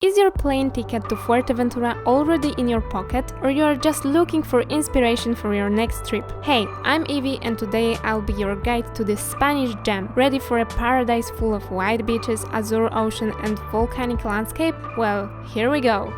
Is your plane ticket to Fuerteventura already in your pocket, or you are just looking for inspiration for your next trip? Hey, I'm Evie and today I'll be your guide to this Spanish gem. Ready for a paradise full of white beaches, azure ocean and volcanic landscape? Well, here we go!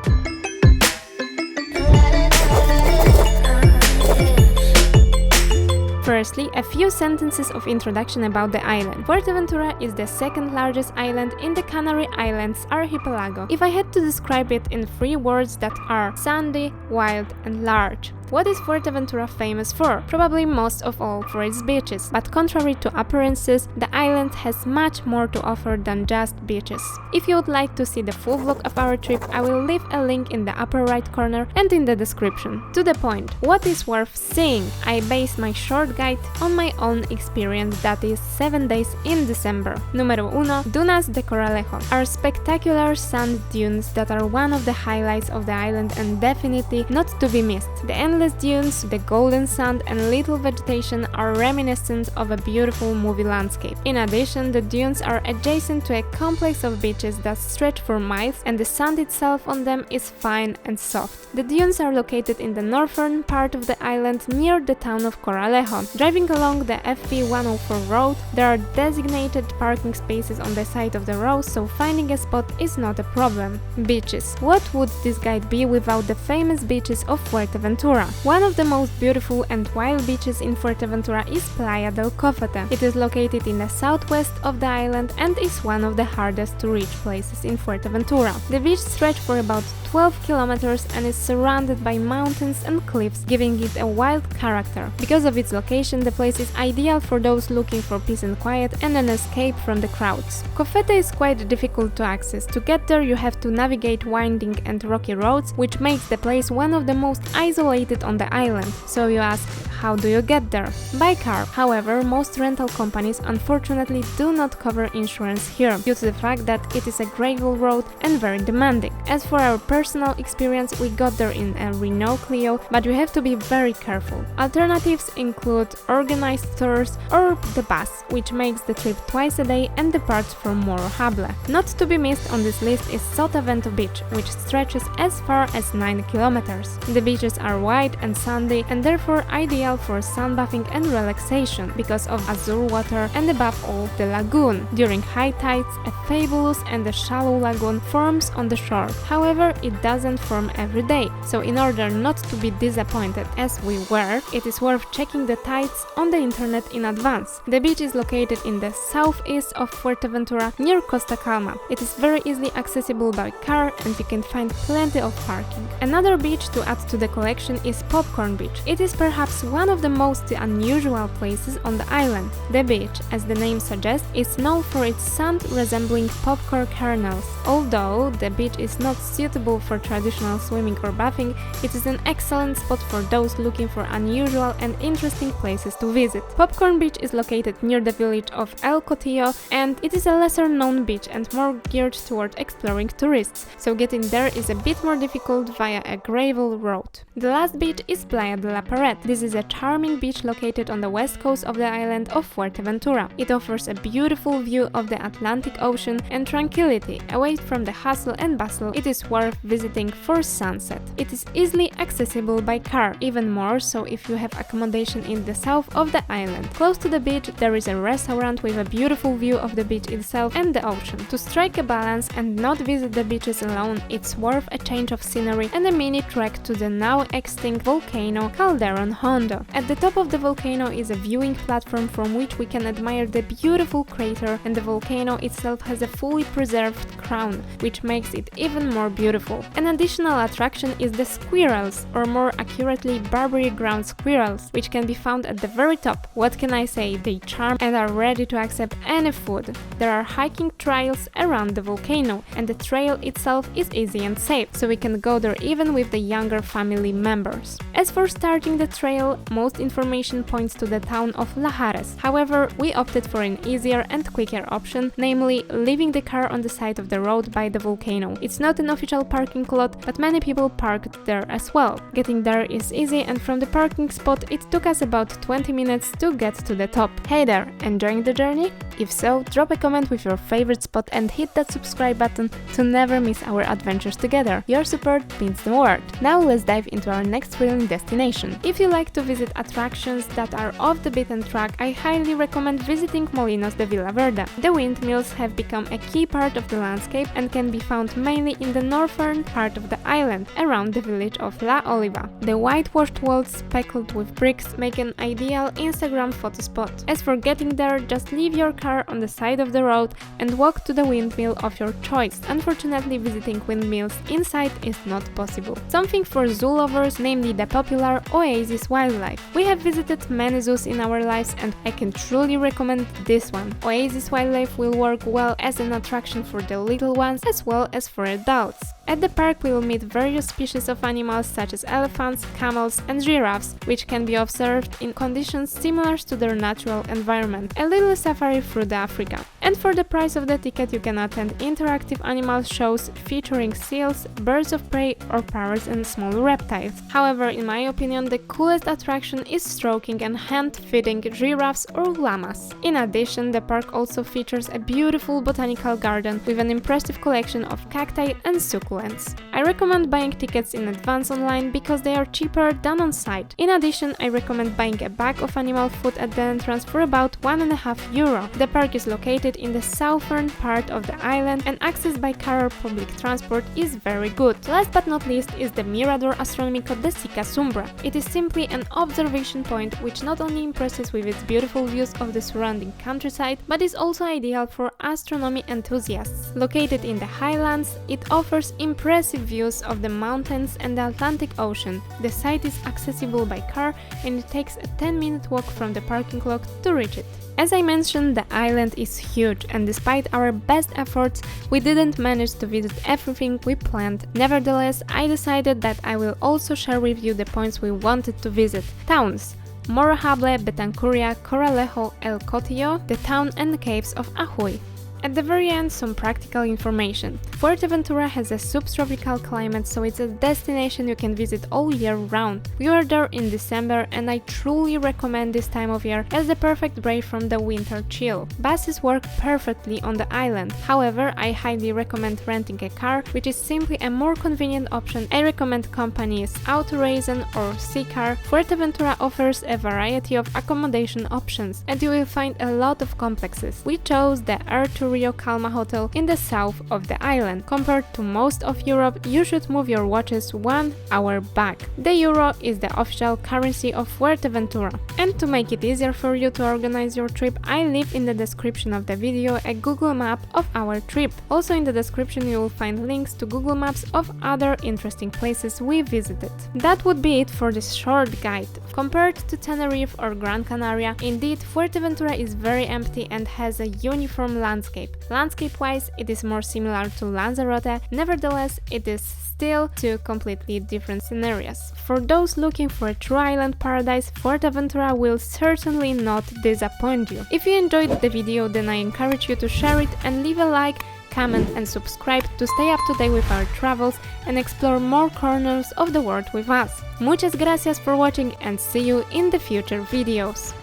Firstly, a few sentences of introduction about the island. Fuerteventura is the second largest island in the Canary Islands archipelago. If I had to describe it in 3 words that are sandy, wild and large. What is Fuerteventura famous for? Probably most of all for its beaches, but contrary to appearances, the island has much more to offer than just beaches. If you would like to see the full vlog of our trip, I will leave a link in the upper right corner and in the description. To the point, what is worth seeing? I based my short guide on my own experience, that is 7 days in December. Número 1. Dunas de Corralejo are spectacular sand dunes that are one of the highlights of the island and definitely not to be missed. The endless dunes, the golden sand and little vegetation are reminiscent of a beautiful movie landscape. In addition, the dunes are adjacent to a complex of beaches that stretch for miles and the sand itself on them is fine and soft. The dunes are located in the northern part of the island near the town of Corralejo. Driving along the FV104 road, there are designated parking spaces on the side of the road, so finding a spot is not a problem. Beaches. What would this guide be without the famous beaches of Fuerteventura? One of the most beautiful and wild beaches in Fuerteventura is Playa del Cofete. It is located in the southwest of the island and is one of the hardest to reach places in Fuerteventura. The beach stretches for about 12 kilometers and is surrounded by mountains and cliffs, giving it a wild character. Because of its location, the place is ideal for those looking for peace and quiet and an escape from the crowds. Cofete is quite difficult to access. To get there, you have to navigate winding and rocky roads, which makes the place one of the most isolated on the island. So you ask, how do you get there? By car. However, most rental companies unfortunately do not cover insurance here, due to the fact that it is a gravel road and very demanding. As for our personal experience, we got there in a Renault Clio, but you have to be very careful. Alternatives include organized tours or the bus, which makes the trip twice a day and departs from Morro-Hable. Not to be missed on this list is Sotavento beach, which stretches as far as 9 kilometers. The beaches are wide and sandy and therefore ideal for sunbathing and relaxation because of azure water and above all the lagoon. During high tides, a fabulous and a shallow lagoon forms on the shore. However, it doesn't form every day, so in order not to be disappointed as we were, it is worth checking the tides on the internet in advance. The beach is located in the southeast of Fuerteventura near Costa Calma. It is very easily accessible by car and you can find plenty of parking. Another beach to add to the collection is Popcorn Beach. It is perhaps one of the most unusual places on the island. The beach, as the name suggests, is known for its sand resembling popcorn kernels. Although the beach is not suitable for traditional swimming or bathing, it is an excellent spot for those looking for unusual and interesting places to visit. Popcorn Beach is located near the village of El Cotillo and it is a lesser known beach and more geared toward exploring tourists, so getting there is a bit more difficult via a gravel road. The last beach is Playa de la Pared. This is a charming beach located on the west coast of the island of Fuerteventura. It offers a beautiful view of the Atlantic Ocean and tranquility. Away from the hustle and bustle, it is worth visiting for sunset. It is easily accessible by car, even more so if you have accommodation in the south of the island. Close to the beach, there is a restaurant with a beautiful view of the beach itself and the ocean. To strike a balance and not visit the beaches alone, it's worth a change of scenery and a mini trek to the now extinct volcano Calderón Hondo. At the top of the volcano is a viewing platform from which we can admire the beautiful crater, and the volcano itself has a fully preserved crown, which makes it even more beautiful. An additional attraction is the squirrels, or more accurately Barbary ground squirrels, which can be found at the very top. What can I say, they charm and are ready to accept any food. There are hiking trails around the volcano, and the trail itself is easy and safe, so we can go there even with the younger family members. As for starting the trail, most information points to the town of Lahares. However, we opted for an easier and quicker option, namely leaving the car on the side of the road by the volcano. It's not an official parking lot, but many people parked there as well. Getting there is easy, and from the parking spot it took us about 20 minutes to get to the top. Hey there, enjoying the journey? If so, drop a comment with your favorite spot and hit that subscribe button to never miss our adventures together. Your support means the world. Now let's dive into our next thrilling destination. If you like to visit attractions that are off the beaten track, I highly recommend visiting Molinos de Villaverde. The windmills have become a key part of the landscape and can be found mainly in the northern part of the island, around the village of La Oliva. The whitewashed walls speckled with bricks make an ideal Instagram photo spot. As for getting there, just leave your car on the side of the road and walk to the windmill of your choice. Unfortunately, visiting windmills inside is not possible. Something for zoo lovers, namely the popular Oasis Wildlife. We have visited many zoos in our lives and I can truly recommend this one. Oasis Wildlife will work well as an attraction for the little ones as well as for adults. At the park we will meet various species of animals such as elephants, camels and giraffes, which can be observed in conditions similar to their natural environment. A little safari through the Africa. And for the price of the ticket you can attend interactive animal shows featuring seals, birds of prey or parrots and small reptiles. However, in my opinion, the coolest attraction is stroking and hand-feeding giraffes or llamas. In addition, the park also features a beautiful botanical garden with an impressive collection of cacti and succulents. I recommend buying tickets in advance online because they are cheaper than on site. In addition, I recommend buying a bag of animal food at the entrance for about €1.50. The park is located in the southern part of the island and access by car or public transport is very good. Last but not least is the Mirador Astronómico de Sicasumbre. It is simply an observation point which not only impresses with its beautiful views of the surrounding countryside, but is also ideal for astronomy enthusiasts. Located in the highlands, it offers impressive views of the mountains and the Atlantic Ocean. The site is accessible by car and it takes a 10-minute walk from the parking lot to reach it. As I mentioned, the island is huge and despite our best efforts, we didn't manage to visit everything we planned. Nevertheless, I decided that I will also share with you the points we wanted to visit. Towns: Morrojable, Betancuria, Corralejo, El Cotillo, the town and the caves of Ajuy. At the very end, some practical information. Fuerteventura has a subtropical climate, so it's a destination you can visit all year round. We were there in December and I truly recommend this time of year as the perfect break from the winter chill. Buses work perfectly on the island. However, I highly recommend renting a car, which is simply a more convenient option. I recommend companies Autoreisen or Seacar. Fuerteventura offers a variety of accommodation options and you will find a lot of complexes. We chose the Air to Rio Calma hotel in the south of the island. Compared to most of Europe, you should move your watches 1 hour back. The euro is the official currency of Fuerteventura. And to make it easier for you to organize your trip, I leave in the description of the video a Google map of our trip. Also in the description you will find links to Google Maps of other interesting places we visited. That would be it for this short guide. Compared to Tenerife or Gran Canaria, indeed Fuerteventura is very empty and has a uniform landscape. Landscape-wise, it is more similar to Lanzarote, nevertheless, it is still two completely different scenarios. For those looking for a true island paradise, Fuerteventura will certainly not disappoint you. If you enjoyed the video, then I encourage you to share it and leave a like, comment and subscribe to stay up to date with our travels and explore more corners of the world with us. Muchas gracias for watching and see you in the future videos.